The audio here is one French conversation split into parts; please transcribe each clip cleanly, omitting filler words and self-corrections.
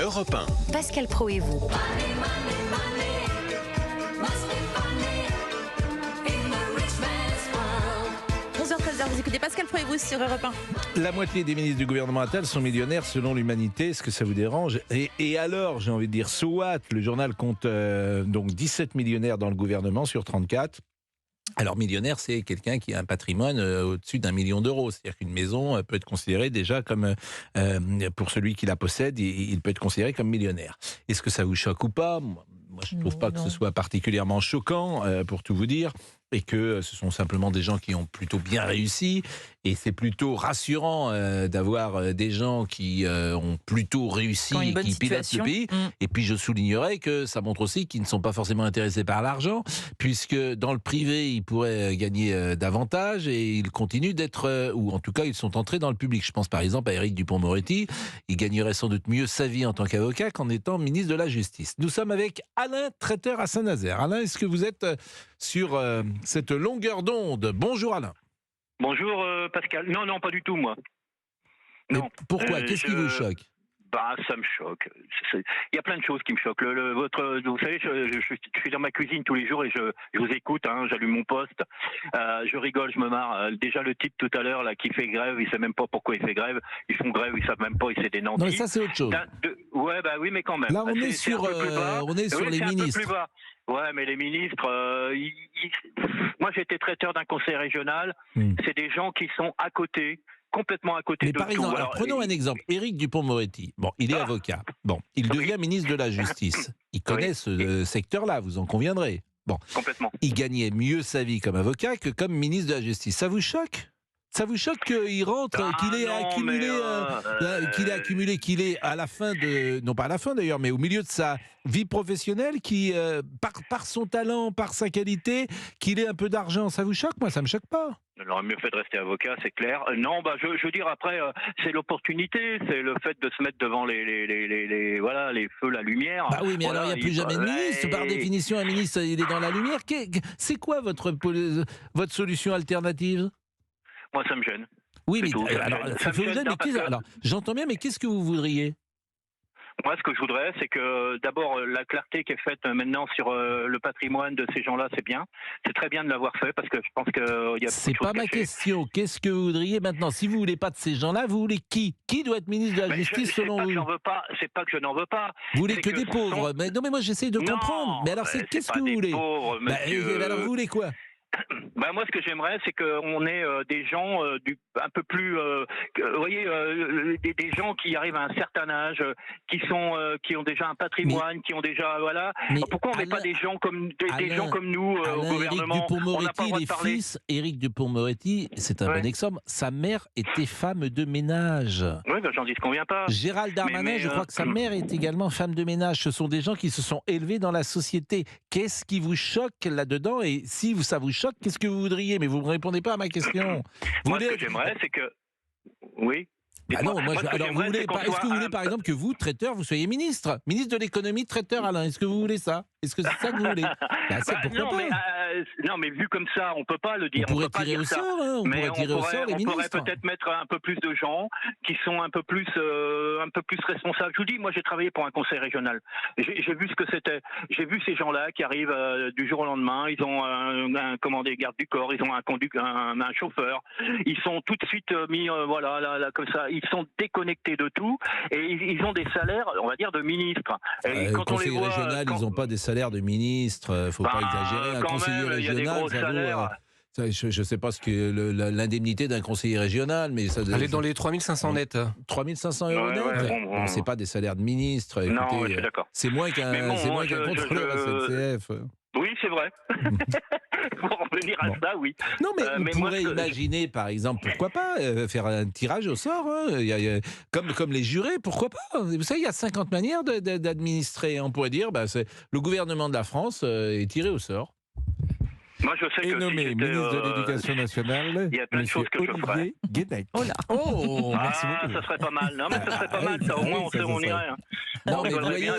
Europe 1. Pascal Praud et vous. 11h-13h, vous écoutez Pascal Praud et vous sur Europe 1. La moitié des ministres du gouvernement Attal sont millionnaires selon l'Humanité. Est-ce que ça vous dérange ? Et alors, j'ai envie de dire, so what ? Le journal compte donc 17 millionnaires dans le gouvernement sur 34. Alors, millionnaire, c'est quelqu'un qui a un patrimoine au-dessus d'1 million d'euros. C'est-à-dire qu'une maison peut être considérée déjà comme, pour celui qui la possède, il peut être considéré comme millionnaire. Est-ce que ça vous choque ou pas ? Moi, je ne trouve pas que ce soit particulièrement choquant, pour tout vous dire, et que ce sont simplement des gens qui ont plutôt bien réussi. Et c'est plutôt rassurant d'avoir des gens qui ont plutôt réussi et qui pilotent le pays. Et puis je soulignerais que ça montre aussi qu'ils ne sont pas forcément intéressés par l'argent, puisque dans le privé, ils pourraient gagner davantage et ils continuent d'être, ou en tout cas ils sont entrés dans le public. Je pense par exemple à Éric Dupond-Moretti. Il gagnerait sans doute mieux sa vie en tant qu'avocat qu'en étant ministre de la Justice. Nous sommes avec Alain, traiteur à Saint-Nazaire. Alain, est-ce que vous êtes sur cette longueur d'onde ? Bonjour Alain. Bonjour Pascal. Non, pas du tout moi. Non. Pourquoi ? Qu'est-ce qui vous choque ? Ça me choque. Il y a plein de choses qui me choquent. Vous savez, je suis dans ma cuisine tous les jours et je vous écoute. J'allume mon poste, je rigole, je me marre. Déjà le type tout à l'heure là qui fait grève, il sait même pas pourquoi il fait grève. Ils font grève, ils savent même pas, c'est des nantis. Non, mais ça c'est autre chose. Oui, mais quand même. Là, on est sur les ministres. Ouais, mais les ministres, moi j'ai été traiteur d'un conseil régional. C'est des gens qui sont à côté. Complètement à côté de tout. Par exemple, alors, prenons un exemple. Éric Dupond-Moretti. Bon, il est avocat. Bon, il devient ministre de la Justice. Il connaît ce secteur-là, vous en conviendrez. Bon, complètement. Il gagnait mieux sa vie comme avocat que comme ministre de la Justice. Ça vous choque ? Ça vous choque qu'il rentre, qu'il est à la fin de, non pas à la fin d'ailleurs, mais au milieu de sa vie professionnelle, qui par son talent, par sa qualité, qu'il ait un peu d'argent, ça vous choque ? Moi, ça me choque pas. Il aurait mieux fait de rester avocat, c'est clair. Non, je veux dire après, c'est l'opportunité, c'est le fait de se mettre devant les feux, la lumière. Bah oui, mais alors il n'y a plus jamais de ministre. Par définition, un ministre, il est dans la lumière. C'est quoi votre solution alternative ? Moi, ça me gêne. Oui, mais alors, j'entends bien, mais qu'est-ce que vous voudriez ? Moi, ce que je voudrais, c'est que d'abord, la clarté qui est faite maintenant sur le patrimoine de ces gens-là, c'est bien. C'est très bien de l'avoir fait parce que je pense qu'il y a beaucoup de choses C'est pas ma question. Qu'est-ce que vous voudriez maintenant ? Si vous voulez pas de ces gens-là, vous voulez qui ? Qui doit être ministre de la Justice selon vous ? C'est pas que je n'en veux pas. Vous voulez que des pauvres ? Mais non, mais moi j'essaie de comprendre. Mais alors, qu'est-ce que vous voulez ? Alors, vous voulez quoi ? Moi, ce que j'aimerais, c'est qu'on ait des gens un peu plus, vous voyez, des gens qui arrivent à un certain âge, qui ont déjà un patrimoine, qui ont déjà, voilà. Mais pourquoi on met pas des gens comme des gens comme nous au gouvernement ? On n'a pas le droit de parler. Éric Dupond-Moretti, c'est un bon exemple. Sa mère était femme de ménage. Oui, j'en dis ce qu'on vient pas. Gérald Darmanin, je crois que sa mère est également femme de ménage. Ce sont des gens qui se sont élevés dans la société. Qu'est-ce qui vous choque là-dedans ? Et si ça vous choque, qu'est-ce que vous voudriez ? Mais vous ne me répondez pas à ma question. Ce que j'aimerais, c'est que... Oui. Est-ce que vous voulez, par exemple, que vous, traiteur, vous soyez ministre de l'économie, traiteur, Alain ? Est-ce que vous voulez ça ? Est-ce que c'est ça que vous voulez ? Non, mais vu comme ça, on peut pas le dire. On pourrait tirer au sort, on pourrait peut-être mettre un peu plus de gens qui sont un peu plus responsables. Je vous dis, moi, j'ai travaillé pour un conseil régional. J'ai vu ce que c'était. J'ai vu ces gens-là qui arrivent du jour au lendemain. Ils ont un garde du corps, ils ont un chauffeur. Ils sont tout de suite mis, là, comme ça. Ils sont déconnectés de tout et ils ont des salaires, on va dire, de ministres. Quand conseil régional, ils n'ont pas des salaires de ministres. Il ne faut pas exagérer. Un conseiller régional, je ne sais pas ce que l'indemnité d'un conseiller régional, mais ça elle est dans les 3500 nets. 3500 euros net. C'est pas des salaires de ministres. Écoutez, non, je suis d'accord. C'est moins qu'un contrôleur SNCF. Oui, c'est vrai. Pour en venir à ça, oui. Non, mais on pourrait imaginer, par exemple, pourquoi pas faire un tirage au sort, comme les jurés, pourquoi pas ? Vous savez, il y a 50 manières d'administrer. On pourrait dire, le gouvernement de la France est tiré au sort. Moi, je sais que nommé ministre de l'Éducation nationale, il y a plein de choses que je ferais. Guénec. Oh, merci beaucoup. Ça serait pas mal. Non, mais ça serait pas mal. Ça, au moins, on irait. Non, mais vous voyez,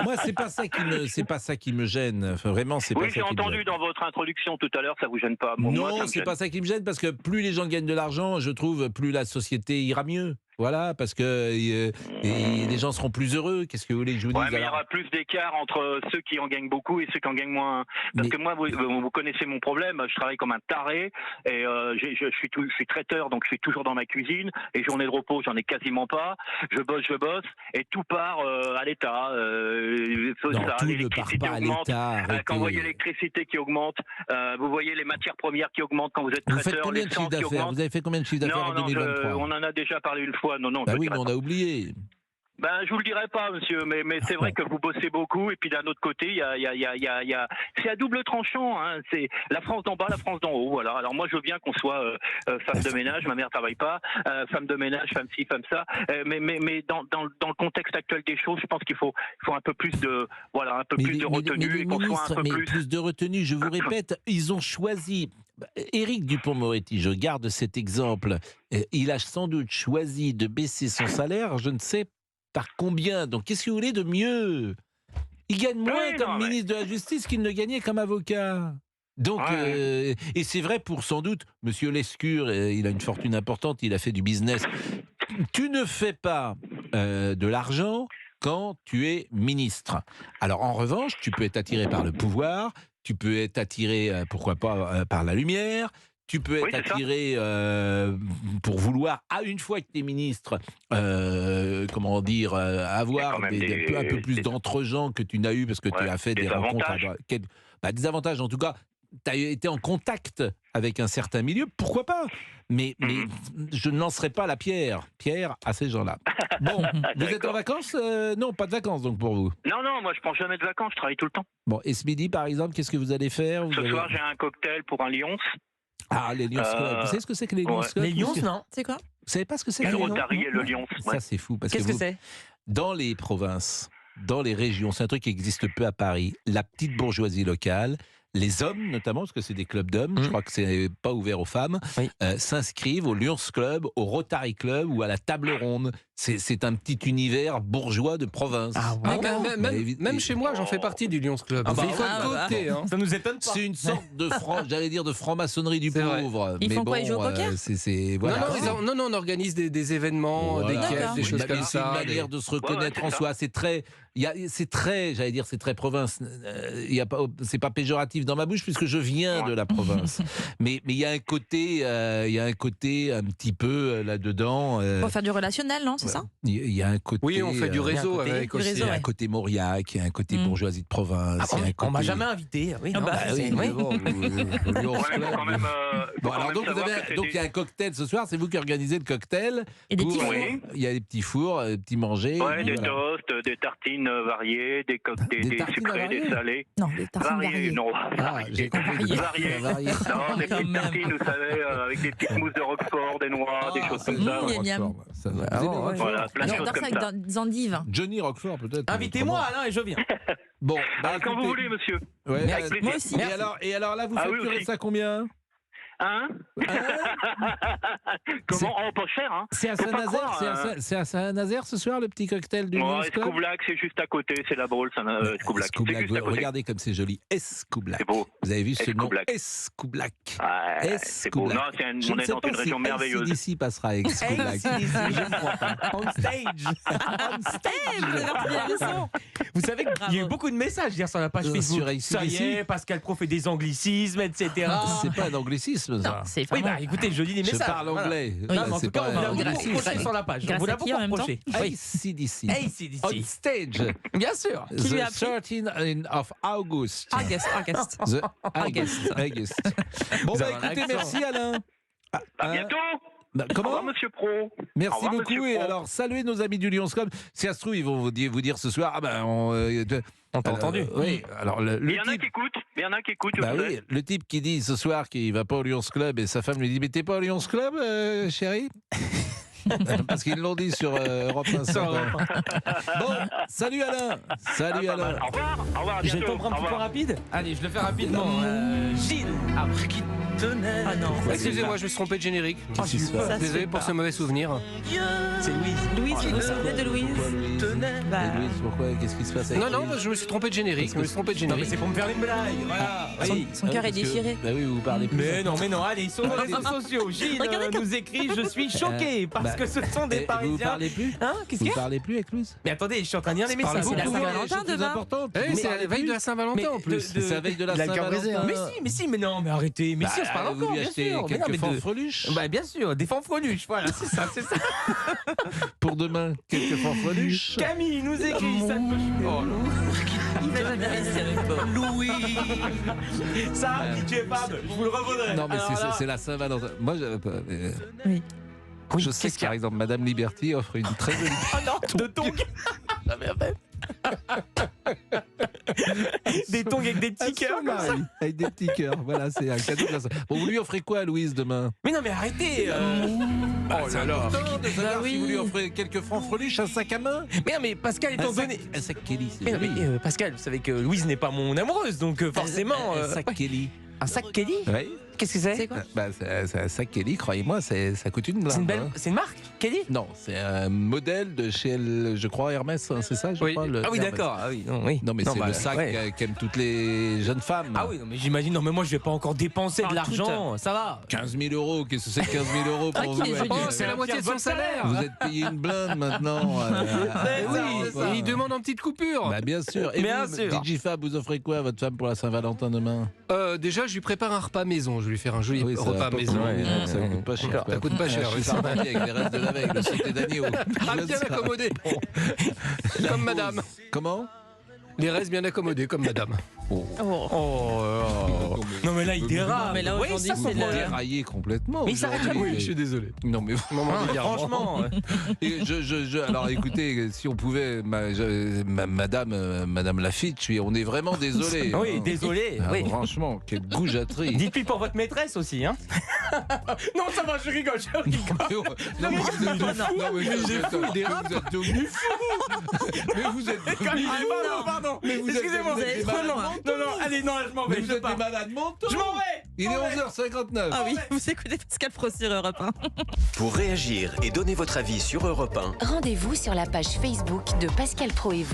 moi, c'est pas ça qui me gêne. Enfin, vraiment, c'est pas ça. Oui, j'ai entendu dans votre introduction tout à l'heure, ça vous gêne pas. Non, c'est pas ça qui me gêne, parce que plus les gens gagnent de l'argent, je trouve, plus la société ira mieux. Voilà, parce que les gens seront plus heureux. Qu'est-ce que vous voulez que je vous dise? Ouais, mais il y aura plus d'écart entre ceux qui en gagnent beaucoup et ceux qui en gagnent moins. Parce que moi, vous connaissez mon problème, je travaille comme un taré et je suis traiteur, donc je suis toujours dans ma cuisine. Et journée de repos, j'en ai quasiment pas. Je bosse et tout part à l'État. Tout ne part pas à l'État. Quand vous voyez l'électricité qui augmente, vous voyez les matières premières qui augmentent quand vous êtes traiteur. Vous faites combien de chiffre d'affaires? Vous avez fait combien de chiffre d'affaires en 2023? On en a déjà parlé une fois. Non. Bah oui, mais on a oublié. Ben, je vous le dirai pas, monsieur, mais c'est vrai que vous bossez beaucoup, et puis d'un autre côté, c'est à double tranchant, hein. C'est la France d'en bas, la France d'en haut, voilà. Alors moi, je veux bien qu'on soit femme de ménage, ma mère travaille pas, femme de ménage, femme ci, femme ça, mais dans le contexte actuel des choses, je pense qu'il faut un peu plus de, voilà, un peu plus de retenue, et qu'on soit un peu plus de retenue. Je vous répète, ils ont choisi. Éric Dupond-Moretti, je garde cet exemple. Il a sans doute choisi de baisser son salaire, je ne sais par combien. Donc, qu'est-ce que vous voulez de mieux? Il gagne moins comme ministre de la Justice qu'il ne gagnait comme avocat. Donc, et c'est vrai pour sans doute, Monsieur Lescure, il a une fortune importante, il a fait du business. Tu ne fais pas de l'argent quand tu es ministre. Alors, en revanche, tu peux être attiré par le pouvoir, tu peux être attiré, pourquoi pas, par la lumière. Tu peux être attiré pour vouloir, une fois que tu es ministre, avoir un peu plus d'entre-gens que tu n'as eu parce que tu as fait des rencontres. Des avantages, en tout cas, tu as été en contact avec un certain milieu, pourquoi pas? Mais je ne lancerai pas la pierre à ces gens-là. Bon, vous êtes en vacances? Non, pas de vacances donc pour vous. Non, moi je prends jamais de vacances, je travaille tout le temps. Bon, et ce midi par exemple, qu'est-ce que vous allez faire? Ce soir, j'ai un cocktail pour un Lions. Ah, les Lions Club. Vous savez ce que c'est que les Lions Club? Les Lions, non. C'est quoi? Vous savez pas ce que c'est que le les Lions? Rotary et le Lions. Ça, c'est fou. Qu'est-ce que c'est? Dans les provinces, dans les régions, c'est un truc qui existe peu à Paris, la petite bourgeoisie locale, les hommes notamment, parce que c'est des clubs d'hommes, je crois que c'est pas ouvert aux femmes, s'inscrivent au Lions Club, au Rotary Club ou à la Table Ronde. C'est un petit univers bourgeois de province. Ah ouais. Même chez moi, j'en fais partie du Lions Club. Il faut être coté, hein. Ça nous étonne pas. C'est une sorte de franc-maçonnerie du pauvre. Ils font quoi? Ils jouent au poker? Voilà. Non, on organise des événements, des quêtes, des choses comme ça. C'est une manière de se reconnaître en soi. C'est très, c'est très province. C'est pas péjoratif dans ma bouche puisque je viens de la province. mais il y a un côté, un petit peu là-dedans. Pour faire du relationnel, non? C'est ça? Il y a un côté. Oui, on fait du réseau avec aussi. Il y a un côté Mauriac, il y a un côté bourgeoisie de province. On m'a jamais invité. Oui, donc il y a un cocktail ce soir, c'est vous qui organisez le cocktail. Et des petits fours. Il y a des petits fours, des petits manger. Des toasts, des tartines variées, des sucrés, des salés. Non, des tartines variées. Non. J'ai compris. Variées. Non, des petites tartines, vous savez, avec des petites mousses de Roquefort, des noix, des choses comme ça. Voilà, plein de choses J'adore ça comme ça. avec des endives. Johnny Roquefort peut-être. Invitez-moi Alain et je viens. Bon, quand vous voulez, monsieur. Ouais. Avec plaisir. Moi aussi. Et alors là, vous facturez ça combien? Hein? Comment? Oh, pas cher, hein? C'est à Saint-Nazaire ce soir, le petit cocktail du Lions Club? Escoublac, c'est juste à côté, c'est la Baule, Escoublac. Regardez comme c'est joli, Escoublac. C'est beau. Vous avez vu ce nom? Escoublac. C'est beau. Non, on est dans une région merveilleuse. Ici passera à Escoublac. Je ne crois pas. On stage. Vous avez appris la leçon. Vous savez qu'il y a eu beaucoup de messages hier sur la page Facebook. Ça y est, Pascal Pro fait des anglicismes, etc. C'est pas un anglicisme, ça. Non, c'est Oui, écoutez, je lis les messages. Je parle anglais. Non, mais en tout cas, on vous l'a beaucoup reproché sur la page. On vous l'a beaucoup reproché. AC/DC. AC/DC. On stage. Bien sûr. Qui lui a The 13th of August. August. August. Bon, écoutez, merci Alain. À bientôt. Comment? Au revoir, monsieur Pro. Merci beaucoup. Monsieur Et Pro. alors, saluez nos amis du Lions Club. Si ça se trouve, ils vont vous dire ce soir, On t'a entendu. Oui, alors Il y en a qui écoutent. oui, le type qui dit ce soir qu'il va pas au Lions Club et sa femme lui dit mais t'es pas au Lions Club, chérie? Parce qu'ils l'ont dit sur Europe 1. Bon, salut Alain. Salut Alain. Au revoir. Je vais prendre un petit peu rapide. Allez, je le fais rapidement. Gilles, après qui tenait. Ah non. Excusez-moi, je me suis trompé de générique. Qu'est-ce qui se passe? Désolé pour ce mauvais souvenir. C'est Louise. Louise, vous vous souvenez de Louise? Et Louise, pourquoi? Qu'est-ce qui se passe avec Non, Louise? je me suis trompé de générique. Je me suis trompé de Non, mais générique. c'est pour me faire une blague. Voilà. Oui. Son cœur est déchiré. Bah oui, vous parlez plus. Mais non, allez, sur les réseaux sociaux, Gilles nous écrit « Je suis choqué parce que ce sont des Vous Parisiens. » parlez plus? Hein? Qu'est-ce qu'il y Vous a? parlez plus avec Louise? Mais attendez, je suis en train de lire les parle messages. C'est la beaucoup. Saint-Valentin Des choses demain. importantes. C'est la veille de la Saint-Valentin en plus. C'est la veille de la Il a le cœur brisé, Saint-Valentin. hein. Mais mais arrêtez. Mais si, on se parle vous encore, lui bien achetez sûr. Mais quelques non, mais fanfreluches Bah bien sûr, des fanfreluches, voilà, c'est ça. pour demain. Quelques fanfreluches. Camille nous écrit ça. Il va jamais réussir, le pauvre. Louis. Ça, tu es femme, je vous le revaudrai. Non, mais Alors là- c'est la Saint-Valentin. Moi, Oui. je sais que, par exemple, Madame Liberty offre une très jolie. Oh non, de tongs. Des tongs avec des petits cœurs comme ça. Avec des petits cœurs. Voilà, c'est un cadeau de la Saint-Valentin. Bon, vous lui offrez quoi à Louise demain? Mais non, mais arrêtez. C'est important de savoir oui. si vous lui offrez quelques fanfreluches, un sac à main. Mais non, mais Pascal, étant donné. Un sac Kelly, c'est Mais non, joli. mais Pascal, vous savez que Louise n'est pas mon amoureuse, donc forcément. Un sac ouais. Kelly. Un sac Kelly. Oui. Qu'est-ce que c'est? C'est quoi? Bah, c'est un sac Kelly, croyez-moi, ça coûte une blinde. C'est une belle. hein. C'est une marque Kelly. Non, c'est un modèle de chez, je crois, Hermès, hein, c'est ça, je crois le Ah oui, Hermès. d'accord. Ah oui, non, oui. Non, mais c'est bah, le sac ouais. qu'aiment toutes les jeunes femmes. Ah oui, non, mais j'imagine. Non, mais moi, je vais pas encore dépenser de Pas l'argent. Ça va. 15 000 euros, qu'est-ce que c'est que 15 000 euros pour Ah, vous qui est joli. Oh, c'est la moitié de son salaire. Vous êtes payé une blinde maintenant. Oui, il demande en petite coupure. Bah, bien sûr. Et Bien vous, sûr. DJ Fab, vous offrez quoi à votre femme pour la Saint-Valentin demain? Déjà, je lui prépare un repas maison. Je vais lui faire un joli Oui, ça va repas pas maison. coûter, ça coûte pas cher. D'accord, ça coûte pas cher, Je oui, suis ça. parti avec les restes de la veille, le sauté d'agneau. Ah, bien accommodé. Comme madame. Comment? Les restes bien accommodés, comme madame. Oh. Non, mais là, il dérape. Non, mais là, Oui, aujourd'hui, ça, c'est son le- problème. Déraillé complètement. Mais il s'arrête aujourd'hui. jamais. Oui, je suis désolé. Non, mais Franchement. Et alors écoutez, si on pouvait, Madame Lafitte, on est vraiment désolé. Oui, hein. désolé. Ah, Oui. franchement, quelle goujaterie. Dites-lui pour votre maîtresse aussi, hein. Non, ça va, je rigole. Non, mais vous êtes devenu fou. Mais vous êtes devenu Pardon. Mais vous êtes- Excusez-moi. vous êtes des trop malades loin. mentaux. Non, allez, non, je m'en Mais vais. vous Je êtes des pars. malades mentaux. Je m'en vais. Il est 11h59. Ah oui, vous écoutez Pascal Pro sur Europe 1. Pour réagir et donner votre avis sur Europe 1, Rendez-vous sur la page Facebook de Pascal Pro et vous.